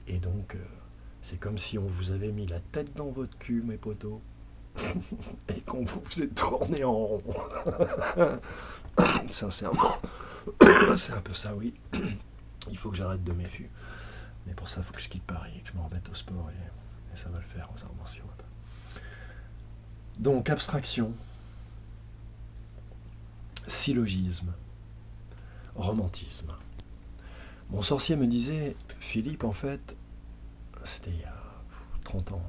Et donc, c'est comme si on vous avait mis la tête dans votre cul, mes potos, et qu'on vous faisait tourner en rond. Sincèrement, c'est un peu ça, oui. Il faut que j'arrête de m'effurer. Mais pour ça, il faut que je quitte Paris, que je me remette au sport, et ça va le faire aux arts martiaux. Donc, abstraction, syllogisme, romantisme. Mon sorcier me disait, Philippe, en fait, c'était il y a 30 ans,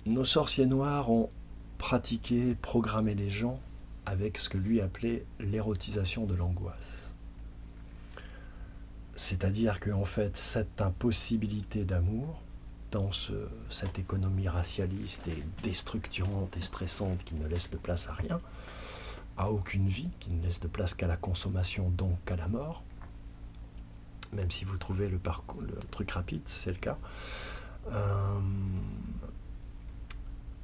nos sorciers noirs ont pratiqué, programmé les gens avec ce que lui appelait l'érotisation de l'angoisse. C'est-à-dire qu'en fait, cette impossibilité d'amour, dans cette économie racialiste et déstructurante et stressante qui ne laisse de place à rien, à aucune vie, qui ne laisse de place qu'à la consommation, donc qu'à la mort, même si vous trouvez le truc rapide, c'est le cas.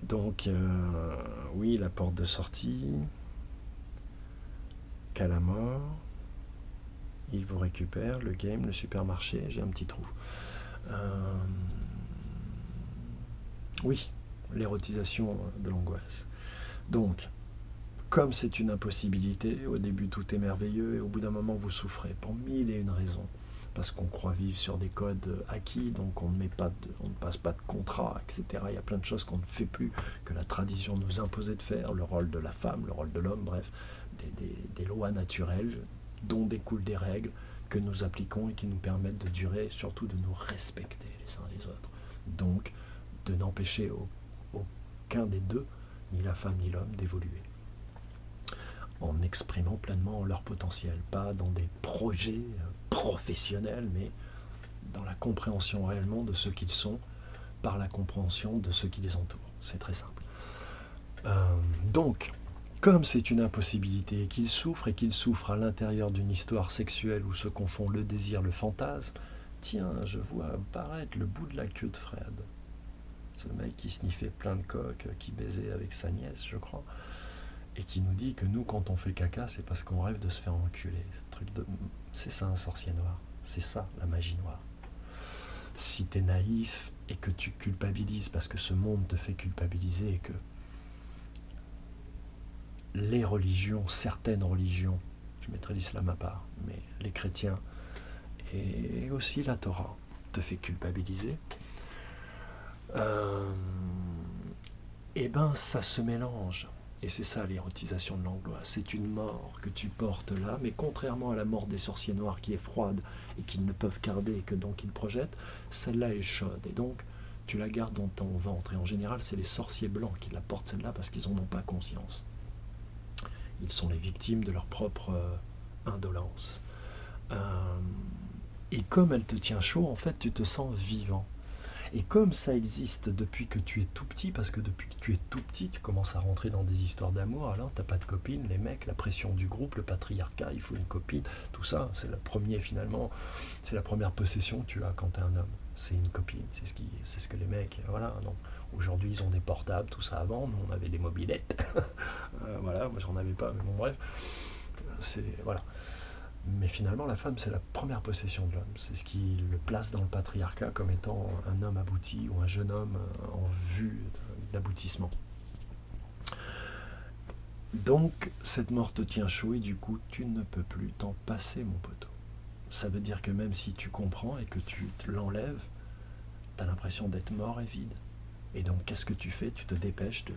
Donc, oui, la porte de sortie, qu'à la mort, il vous récupère, le game, le supermarché, j'ai un petit trou. Oui, l'érotisation de l'angoisse. Donc, comme c'est une impossibilité, au début tout est merveilleux et au bout d'un moment vous souffrez pour mille et une raisons. Parce qu'on croit vivre sur des codes acquis, donc on ne passe pas de contrat, etc. Il y a plein de choses qu'on ne fait plus, que la tradition nous imposait de faire, le rôle de la femme, le rôle de l'homme, bref, des lois naturelles dont découlent des règles que nous appliquons et qui nous permettent de durer, surtout de nous respecter les uns les autres. Donc, de n'empêcher aucun des deux, ni la femme ni l'homme, d'évoluer en exprimant pleinement leur potentiel, pas dans des projets professionnels, mais dans la compréhension réellement de ce qu'ils sont, par la compréhension de ceux qui les entourent. C'est très simple. Donc, comme c'est une impossibilité et qu'ils souffrent à l'intérieur d'une histoire sexuelle où se confond le désir, le fantasme, tiens, je vois apparaître le bout de la queue de Fred. Ce mec qui sniffait plein de coques, qui baisait avec sa nièce, je crois, et qui nous dit que nous, quand on fait caca, c'est parce qu'on rêve de se faire enculer. C'est ça un sorcier noir. C'est ça la magie noire. Si t'es naïf et que tu culpabilises parce que ce monde te fait culpabiliser et que les religions, certaines religions, je mettrai l'islam à part, mais les chrétiens et aussi la Torah te fait culpabiliser, et ben ça se mélange. Et c'est ça l'érotisation de l'angoisse. C'est une mort que tu portes là, mais contrairement à la mort des sorciers noirs qui est froide et qu'ils ne peuvent garder et que donc ils projettent, celle-là est chaude. Et donc tu la gardes dans ton ventre. Et en général, c'est les sorciers blancs qui la portent celle-là parce qu'ils n'en ont pas conscience. Ils sont les victimes de leur propre indolence. Et comme elle te tient chaud, en fait, tu te sens vivant. Et comme ça existe depuis que tu es tout petit, parce que depuis que tu es tout petit, tu commences à rentrer dans des histoires d'amour, alors t'as pas de copine, les mecs, la pression du groupe, le patriarcat, il faut une copine, tout ça, c'est le premier finalement, c'est la première possession que tu as quand t'es un homme, c'est une copine, c'est ce que les mecs, voilà, donc aujourd'hui ils ont des portables, tout ça avant, nous on avait des mobilettes, voilà, moi j'en avais pas, mais bon bref, voilà. Mais finalement, la femme, c'est la première possession de l'homme. C'est ce qui le place dans le patriarcat comme étant un homme abouti ou un jeune homme en vue d'aboutissement. Donc, cette mort te tient chaud et du coup, tu ne peux plus t'en passer, mon poteau. Ça veut dire que même si tu comprends et que tu l'enlèves, tu as l'impression d'être mort et vide. Et donc, qu'est-ce que tu fais? Tu te dépêches de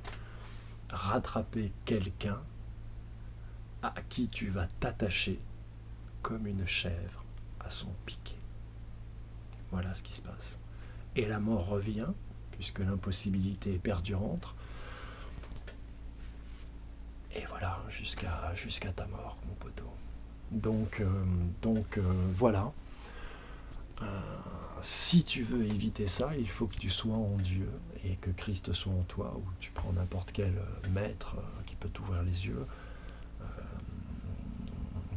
rattraper quelqu'un à qui tu vas t'attacher comme une chèvre à son piquet. Voilà ce qui se passe. Et la mort revient, puisque l'impossibilité est perdurante. Et voilà, jusqu'à ta mort, mon poteau. Donc voilà. Si tu veux éviter ça, il faut que tu sois en Dieu et que Christ soit en toi, ou tu prends n'importe quel maître qui peut t'ouvrir les yeux.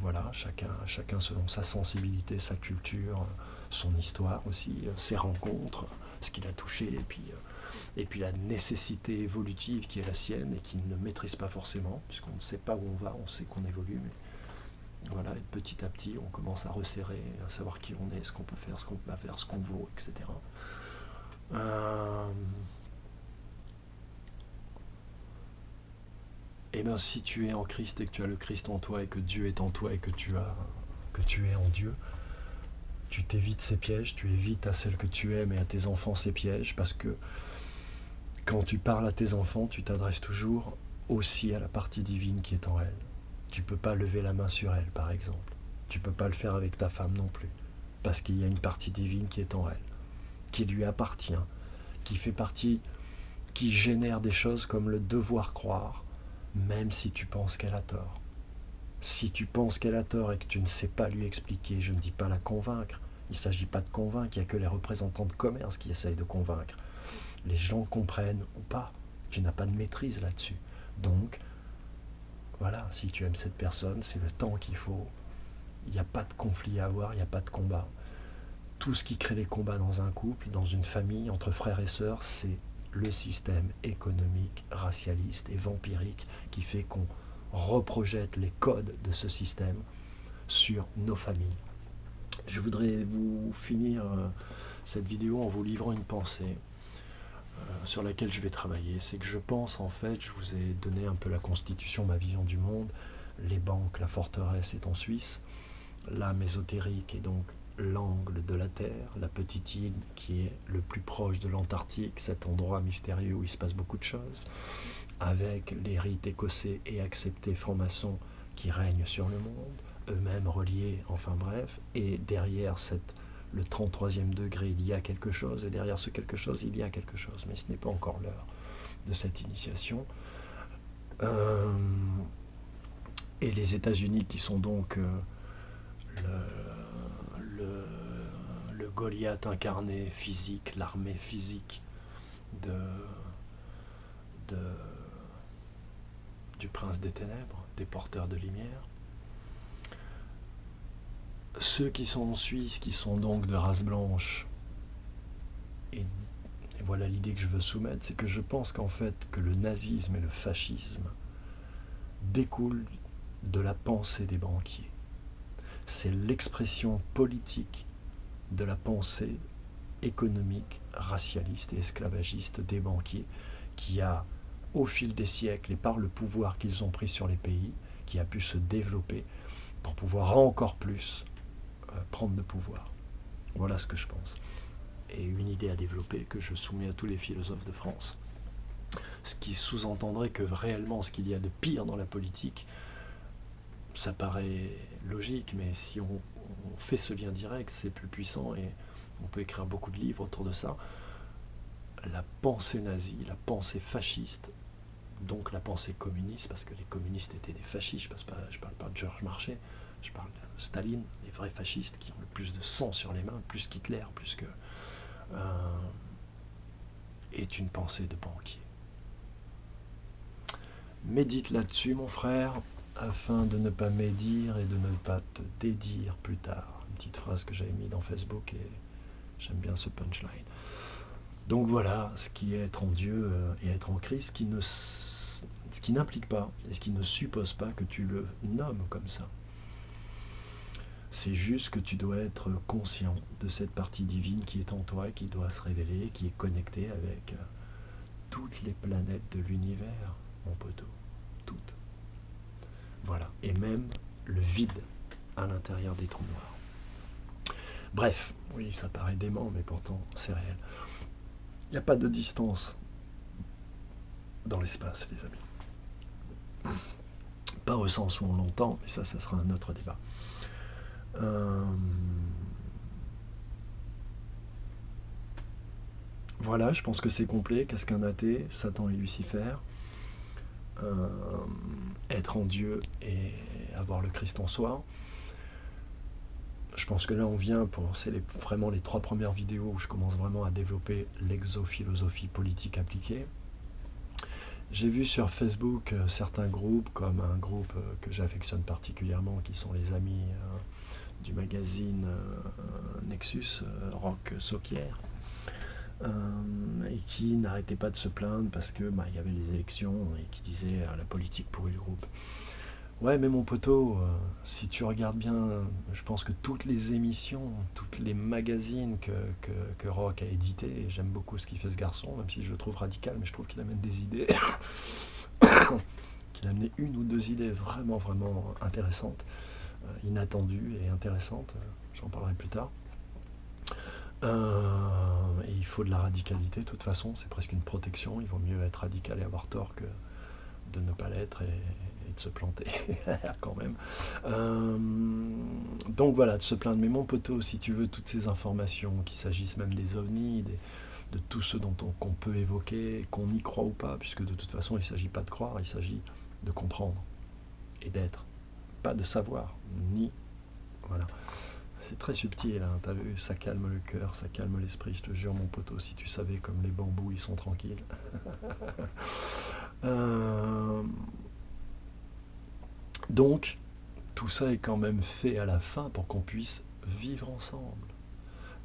Voilà, chacun selon sa sensibilité, sa culture, son histoire aussi, ses rencontres, ce qu'il a touché, et puis la nécessité évolutive qui est la sienne et qu'il ne maîtrise pas forcément, puisqu'on ne sait pas où on va, on sait qu'on évolue, Voilà, et petit à petit, on commence à resserrer, à savoir qui on est, ce qu'on peut faire, ce qu'on peut pas faire, ce qu'on vaut, etc. Et bien si tu es en Christ et que tu as le Christ en toi et que Dieu est en toi et que tu es en Dieu, tu t'évites ces pièges, tu évites à celle que tu aimes et à tes enfants ces pièges, parce que quand tu parles à tes enfants, tu t'adresses toujours aussi à la partie divine qui est en elle. Tu ne peux pas lever la main sur elle, par exemple. Tu ne peux pas le faire avec ta femme non plus, parce qu'il y a une partie divine qui est en elle, qui lui appartient, qui fait partie, qui génère des choses comme le devoir croire, même si tu penses qu'elle a tort. Si tu penses qu'elle a tort et que tu ne sais pas lui expliquer, je ne dis pas la convaincre, il ne s'agit pas de convaincre, il n'y a que les représentants de commerce qui essayent de convaincre. Les gens comprennent ou pas, tu n'as pas de maîtrise là-dessus. Donc, voilà, si tu aimes cette personne, c'est le temps qu'il faut. Il n'y a pas de conflit à avoir, il n'y a pas de combat. Tout ce qui crée les combats dans un couple, dans une famille, entre frères et sœurs, c'est le système économique, racialiste et vampirique qui fait qu'on reprojette les codes de ce système sur nos familles. Je voudrais vous finir cette vidéo en vous livrant une pensée sur laquelle je vais travailler. C'est que je pense, en fait, je vous ai donné un peu la constitution, ma vision du monde, les banques, la forteresse est en Suisse, l'âme ésotérique est donc l'angle de la Terre, la petite île qui est le plus proche de l'Antarctique, cet endroit mystérieux où il se passe beaucoup de choses, avec les rites écossais et acceptés francs-maçons qui règnent sur le monde, eux-mêmes reliés, enfin bref, et derrière le 33e degré, il y a quelque chose, et derrière ce quelque chose, il y a quelque chose, mais ce n'est pas encore l'heure de cette initiation. Et les États-Unis qui sont donc le Goliath incarné physique, l'armée physique du prince des ténèbres, des porteurs de lumière. Ceux qui sont en Suisse, qui sont donc de race blanche, et voilà l'idée que je veux soumettre, c'est que je pense qu'en fait que le nazisme et le fascisme découlent de la pensée des banquiers. C'est l'expression politique de la pensée économique, racialiste et esclavagiste des banquiers qui a, au fil des siècles et par le pouvoir qu'ils ont pris sur les pays, qui a pu se développer pour pouvoir encore plus prendre de pouvoir. Voilà ce que je pense. Et une idée à développer que je soumets à tous les philosophes de France. Ce qui sous-entendrait que réellement ce qu'il y a de pire dans la politique, ça paraît logique, mais si on fait ce lien direct, c'est plus puissant et on peut écrire beaucoup de livres autour de ça. La pensée nazie, la pensée fasciste, donc la pensée communiste, parce que les communistes étaient des fascistes, je parle pas de Georges Marchais, je parle de Staline, les vrais fascistes qui ont le plus de sang sur les mains, plus qu'Hitler, plus que... est une pensée de banquier. Médite là-dessus, mon frère, afin de ne pas médire et de ne pas te dédire plus tard. Une petite phrase que j'avais mise dans Facebook et j'aime bien ce punchline. Donc voilà ce qui est être en Dieu et être en Christ, ce qui n'implique pas et ce qui ne suppose pas que tu le nommes comme ça. C'est juste que tu dois être conscient de cette partie divine qui est en toi et qui doit se révéler, qui est connectée avec toutes les planètes de l'univers, mon poteau. Toutes. Voilà. Et même le vide à l'intérieur des trous noirs. Bref, oui, ça paraît dément, mais pourtant, c'est réel. Il n'y a pas de distance dans l'espace, les amis. Pas au sens où on l'entend, mais ça sera un autre débat. Voilà, je pense que c'est complet. Qu'est-ce qu'un athée, Satan et Lucifer, être en Dieu et avoir le Christ en soi. Je pense que là on vient c'est vraiment les 3 premières vidéos où je commence vraiment à développer l'exophilosophie politique appliquée. J'ai vu sur Facebook certains groupes, comme un groupe que j'affectionne particulièrement, qui sont les amis du magazine Nexus, Rock Soquière, et qui n'arrêtaient pas de se plaindre parce que y avait les élections et qui disaient la politique pourrit le groupe. Ouais, mais mon poteau, si tu regardes bien, je pense que toutes les émissions, toutes les magazines que Rock a édité, et j'aime beaucoup ce qu'il fait ce garçon, même si je le trouve radical, mais je trouve qu'il amène des idées, qu'il a amené une ou deux idées vraiment, vraiment intéressantes, inattendues et intéressantes, j'en parlerai plus tard. Et il faut de la radicalité, de toute façon, c'est presque une protection, il vaut mieux être radical et avoir tort que de ne pas l'être et de se planter quand même. Donc voilà, de se plaindre. Mais mon poteau, si tu veux toutes ces informations, qu'il s'agisse même des ovnis, de tout ce qu'on peut évoquer, qu'on y croit ou pas, puisque de toute façon il ne s'agit pas de croire, il s'agit de comprendre et d'être, pas de savoir, ni... Voilà. C'est très subtil, hein, t'as vu, ça calme le cœur, ça calme l'esprit, je te jure mon poteau, si tu savais comme les bambous ils sont tranquilles. Donc, tout ça est quand même fait à la fin pour qu'on puisse vivre ensemble.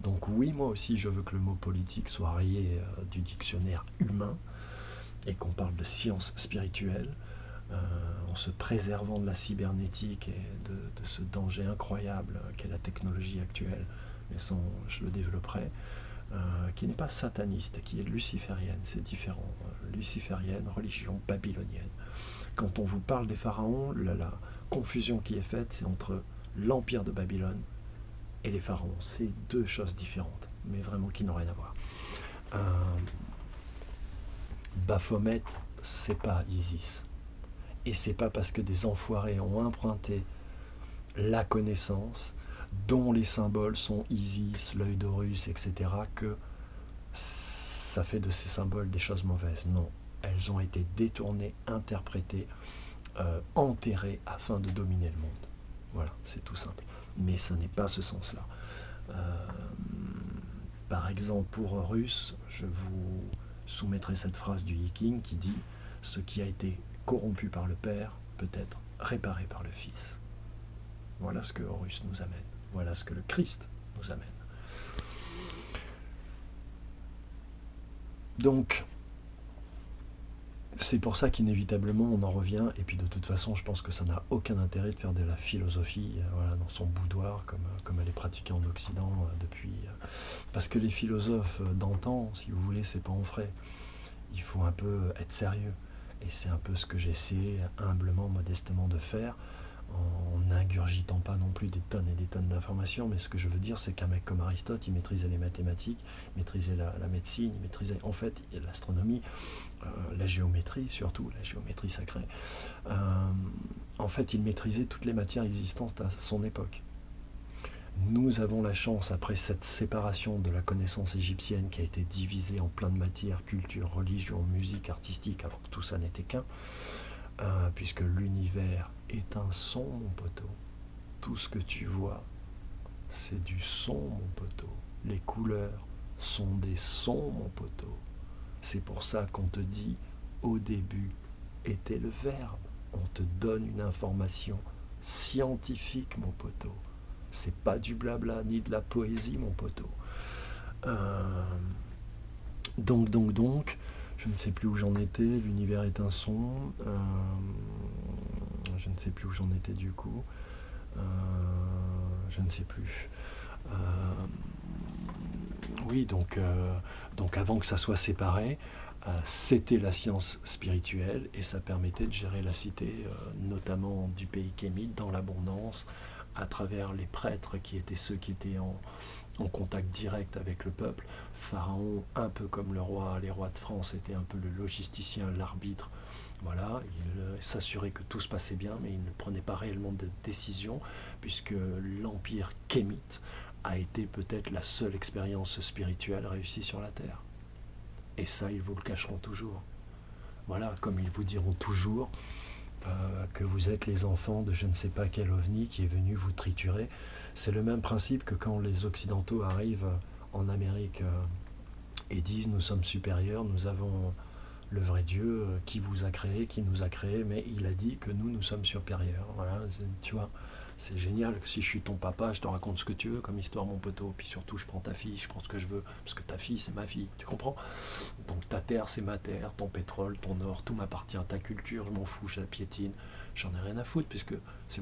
Donc oui, moi aussi, je veux que le mot politique soit rayé du dictionnaire humain et qu'on parle de science spirituelle en se préservant de la cybernétique et de ce danger incroyable qu'est la technologie actuelle, mais ça, je le développerai, qui n'est pas sataniste, qui est luciférienne, c'est différent. Luciférienne, religion babylonienne. Quand on vous parle des pharaons, la confusion qui est faite, c'est entre l'empire de Babylone et les pharaons. C'est deux choses différentes, mais vraiment qui n'ont rien à voir. Baphomet, c'est pas Isis. Et c'est pas parce que des enfoirés ont emprunté la connaissance, dont les symboles sont Isis, l'œil d'Horus, etc., que ça fait de ces symboles des choses mauvaises. Non, elles ont été détournées, interprétées, enterrées afin de dominer le monde. Voilà, c'est tout simple. Mais ça n'est pas ce sens-là. Par exemple, pour Horus, je vous soumettrai cette phrase du Yiking qui dit « Ce qui a été corrompu par le Père peut être réparé par le Fils ». Voilà ce que Horus nous amène. Voilà ce que le Christ nous amène. Donc, c'est pour ça qu'inévitablement on en revient, et puis de toute façon je pense que ça n'a aucun intérêt de faire de la philosophie voilà, dans son boudoir comme elle est pratiquée en Occident depuis... parce que les philosophes d'antan, si vous voulez, c'est pas en frais. Il faut un peu être sérieux, et c'est un peu ce que j'essaie humblement, modestement de faire, en n'ingurgitant pas non plus des tonnes et des tonnes d'informations, mais ce que je veux dire, c'est qu'un mec comme Aristote, il maîtrisait les mathématiques, il maîtrisait la médecine, il maîtrisait en fait l'astronomie, la géométrie surtout, la géométrie sacrée. En fait, il maîtrisait toutes les matières existantes à son époque. Nous avons la chance, après cette séparation de la connaissance égyptienne qui a été divisée en plein de matières, culture, religion, musique, artistique, alors que tout ça n'était qu'un, puisque l'univers est un son, mon poteau. Tout ce que tu vois, c'est du son, mon poteau. Les couleurs sont des sons, mon poteau. C'est pour ça qu'on te dit, au début était le verbe. On te donne une information scientifique, mon poteau. C'est pas du blabla ni de la poésie, mon poteau. Donc, je ne sais plus où j'en étais, l'univers est un son, je ne sais plus où j'en étais du coup, je ne sais plus. Oui, donc avant que ça soit séparé, c'était la science spirituelle et ça permettait de gérer la cité, notamment du pays kémite, dans l'abondance, à travers les prêtres qui étaient ceux qui étaient en contact direct avec le peuple. Pharaon, un peu comme le roi, les rois de France, était un peu le logisticien, l'arbitre. Voilà, il s'assurait que tout se passait bien, mais il ne prenait pas réellement de décision, puisque l'empire kémite a été peut-être la seule expérience spirituelle réussie sur la Terre. Et ça, ils vous le cacheront toujours. Voilà, comme ils vous diront toujours que vous êtes les enfants de je ne sais pas quel ovni qui est venu vous triturer. C'est le même principe que quand les Occidentaux arrivent en Amérique et disent nous sommes supérieurs, nous avons le vrai Dieu qui vous a créé, qui nous a créé, mais il a dit que nous sommes supérieurs. Voilà, tu vois, c'est génial. Si je suis ton papa, je te raconte ce que tu veux comme histoire, mon poteau. Puis surtout, je prends ta fille, je prends ce que je veux, parce que ta fille, c'est ma fille. Tu comprends? Donc ta terre, c'est ma terre, ton pétrole, ton or, tout m'appartient. Ta culture, je m'en fous, je la piétine. j'en ai rien à foutre puisque c'est